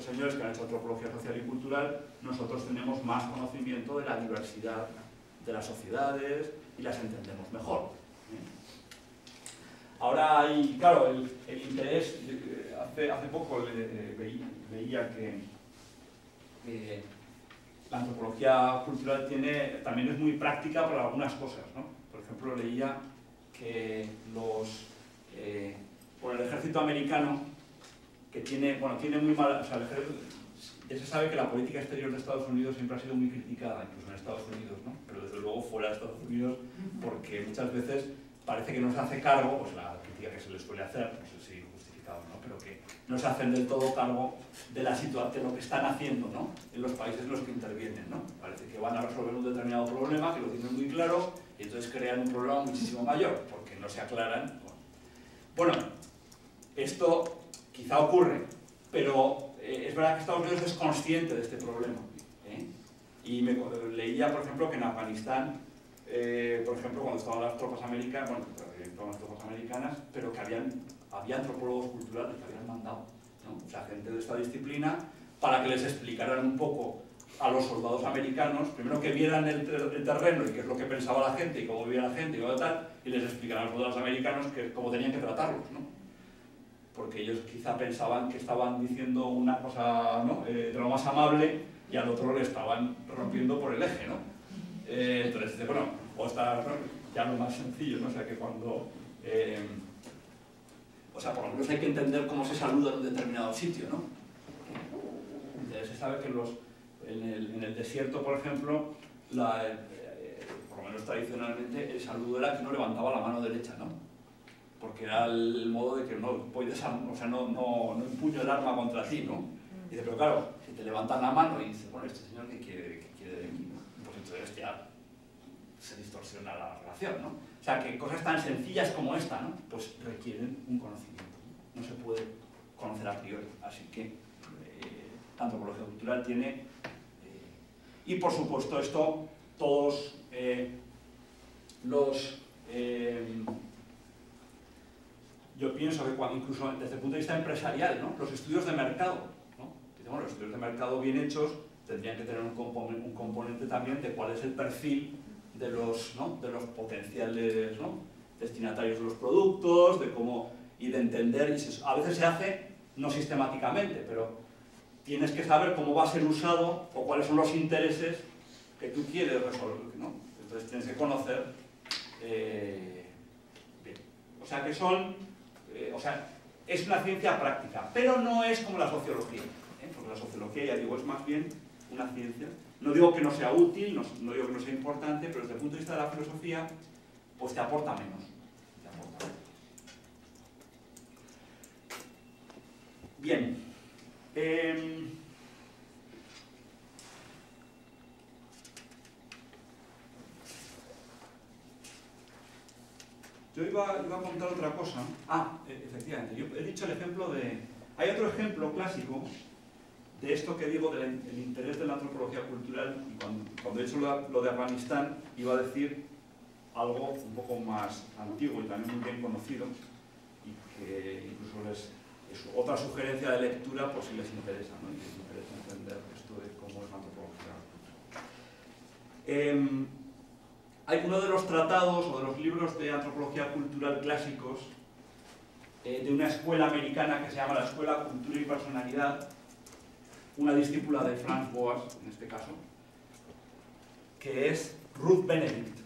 Speaker 2: señores que han hecho antropología social y cultural, nosotros tenemos más conocimiento de la diversidad de las sociedades y las entendemos mejor. Ahora hay, claro, el interés, hace poco veía que la antropología cultural también es muy práctica para algunas cosas, ¿no? Por ejemplo, leía que por el ejército americano, que tiene muy mala, o sea, ya se sabe que la política exterior de Estados Unidos siempre ha sido muy criticada, incluso en Estados Unidos, ¿no? Pero desde luego fuera de Estados Unidos, porque muchas veces parece que no se hace cargo, pues la crítica que se les suele hacer, no sé si justificado o no, pero que no se hacen del todo cargo de la situación, de lo que están haciendo, ¿no? En los países en los que intervienen, ¿no? Parece que van a resolver un determinado problema, que lo tienen muy claro, y entonces crean un problema muchísimo mayor, porque no se aclaran. Bueno, esto quizá ocurre, pero es verdad que Estados Unidos es consciente de este problema. Y leía, por ejemplo, que en Afganistán, por ejemplo, cuando estaban las tropas americanas, pero que había antropólogos culturales que habían mandado, ¿no? O sea, gente de esta disciplina, para que les explicaran un poco a los soldados americanos, primero que vieran el terreno y qué es lo que pensaba la gente y cómo vivía la gente y cómo tal, y les explicaran a los soldados americanos cómo tenían que tratarlos, ¿no? Porque ellos quizá pensaban que estaban diciendo una cosa, ¿no? De lo más amable, y al otro le estaban rompiendo por el eje, ¿no? Entonces, bueno, o está ya lo más sencillo, ¿no? O sea, que cuando... o sea, por lo menos hay que entender cómo se saluda en un determinado sitio, ¿no? Entonces, se sabe que en el desierto, por ejemplo, por lo menos tradicionalmente, el saludo era que uno levantaba la mano derecha, ¿no? Porque era el modo de que no puedes, o sea, no empuño el arma contra ti, ¿no? Y dice, pero claro, si te levantan la mano y dices, bueno, este señor, ¿qué quiere de mí? Pues entonces ya se distorsiona la relación, ¿no? O sea, que cosas tan sencillas como esta, ¿no? Pues requieren un conocimiento. No se puede conocer a priori. Así que la antropología cultural tiene... y por supuesto esto, todos yo pienso que incluso desde el punto de vista empresarial, ¿no? Los estudios de mercado, ¿no? Bueno, los estudios de mercado bien hechos tendrían que tener un componente también de cuál es el perfil de los potenciales, ¿no? Destinatarios de los productos, de cómo, y de entender, y a veces se hace no sistemáticamente, pero tienes que saber cómo va a ser usado o cuáles son los intereses que tú quieres resolver, ¿no? Entonces tienes que conocer, bien. O sea que es una ciencia práctica, pero no es como la sociología, porque la sociología, ya digo, es más bien una ciencia. No digo que no sea útil, no digo que no sea importante, pero desde el punto de vista de la filosofía, pues te aporta menos. Bien. Yo iba a contar otra cosa. Efectivamente, yo he dicho el ejemplo de... Hay otro ejemplo clásico de esto que digo del interés de la antropología cultural, y cuando he hecho lo de Afganistán, iba a decir algo un poco más antiguo y también muy bien conocido, y que incluso es otra sugerencia de lectura por si les interesa, ¿no? Y les interesa entender esto de cómo es la antropología cultural. Hay uno de los tratados o de los libros de antropología cultural clásicos de una escuela americana que se llama la Escuela Cultura y Personalidad, una discípula de Franz Boas, en este caso, que es Ruth Benedict.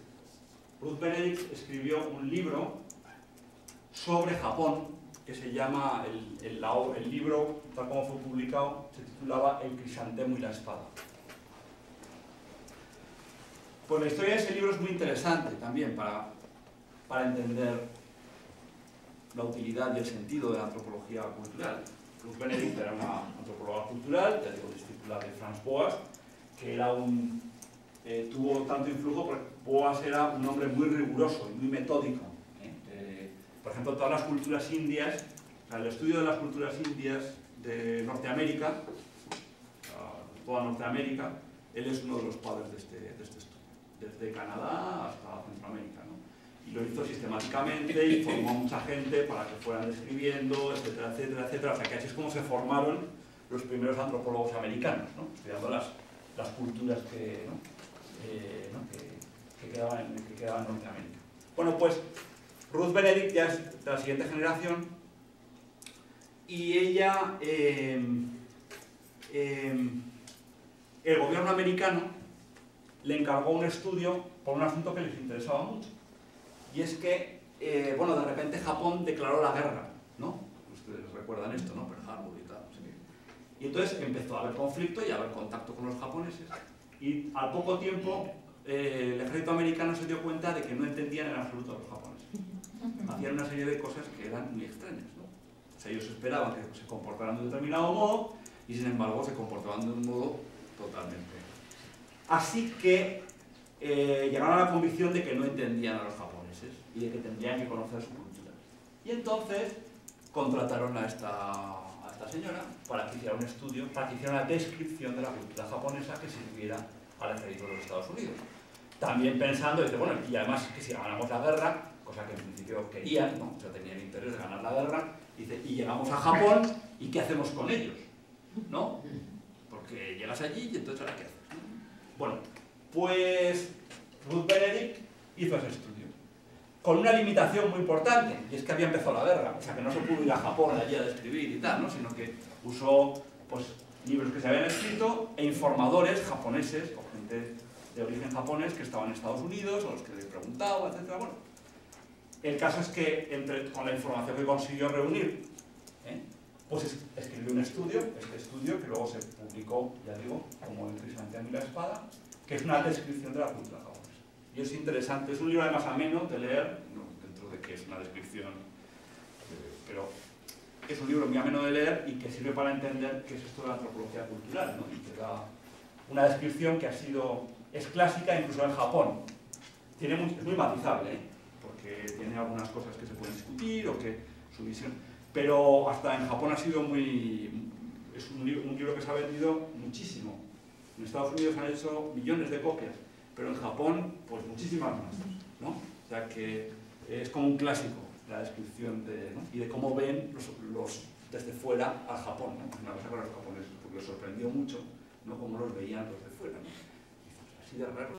Speaker 2: Ruth Benedict escribió un libro sobre Japón que se llama, el libro, tal como fue publicado, se titulaba El crisantemo y la espada. Pues la historia de ese libro es muy interesante también para entender la utilidad y el sentido de la antropología cultural. Ruth Benedict era una antropóloga cultural, ya digo, discípula de Franz Boas, que era tuvo tanto influjo porque Boas era un hombre muy riguroso y muy metódico. Por ejemplo, todas las culturas indias, el estudio de las culturas indias de Norteamérica, toda Norteamérica, él es uno de los padres de este estudio, desde Canadá hasta Centroamérica, ¿no? Y lo hizo sistemáticamente y formó a mucha gente para que fueran describiendo, etcétera, etcétera, etcétera. O sea que así es como se formaron los primeros antropólogos americanos, ¿no? Estudiando las culturas que quedaban en Norteamérica. Bueno, pues Ruth Benedict ya es de la siguiente generación y ella, el gobierno americano le encargó un estudio por un asunto que les interesaba mucho. Y es que, bueno, de repente Japón declaró la guerra, ¿no? Ustedes recuerdan esto, ¿no? Pearl Harbor y tal, no sé qué. Y entonces empezó a haber conflicto y a haber contacto con los japoneses. Y al poco tiempo el ejército americano se dio cuenta de que no entendían en absoluto a los japoneses. Hacían una serie de cosas que eran muy extrañas, ¿no? O sea, ellos esperaban que se comportaran de un determinado modo y sin embargo se comportaban de un modo totalmente. Así que llegaron a la convicción de que no entendían a los japoneses y de que tendrían que conocer su cultura. Y entonces contrataron a esta señora para que hiciera un estudio, para que hiciera una descripción de la cultura japonesa que sirviera al ejército de los Estados Unidos. También pensando, dice, bueno, y además que si ganamos la guerra, cosa que en principio querían, ¿no? O sea, tenían interés de ganar la guerra, dice, y llegamos a Japón, ¿y qué hacemos con ellos? ¿No? Porque llegas allí y entonces ¿ahora qué haces? Bueno, pues Ruth Benedict hizo ese estudio, con una limitación muy importante, y es que había empezado la guerra, o sea que no se pudo ir a Japón allí a describir y tal, ¿no? Sino que usó pues, libros que se habían escrito e informadores japoneses, o gente de origen japonés que estaban en Estados Unidos, o los que le preguntaban, etc. Bueno, el caso es que con la información que consiguió reunir, pues escribió un estudio, este estudio que luego se publicó, ya digo, como El crisantemo y la espada, que es una descripción de la cultura japonesa. Y es interesante, es un libro además ameno de leer, no, dentro de que es una descripción, pero es un libro muy ameno de leer y que sirve para entender qué es esto de la antropología cultural, ¿no? Y que da una descripción que es clásica incluso en Japón. Es muy matizable, porque tiene algunas cosas que se pueden discutir o que su visión, pero hasta en Japón ha sido es un libro que se ha vendido muchísimo. En Estados Unidos han hecho millones de copias, pero en Japón, pues muchísimas más, ¿no? O sea que es como un clásico la descripción ¿no? Y de cómo ven desde fuera al Japón, ¿no? Una cosa con los japoneses, porque les sorprendió mucho, ¿no? Cómo los veían los de fuera, ¿no? Y así de raro.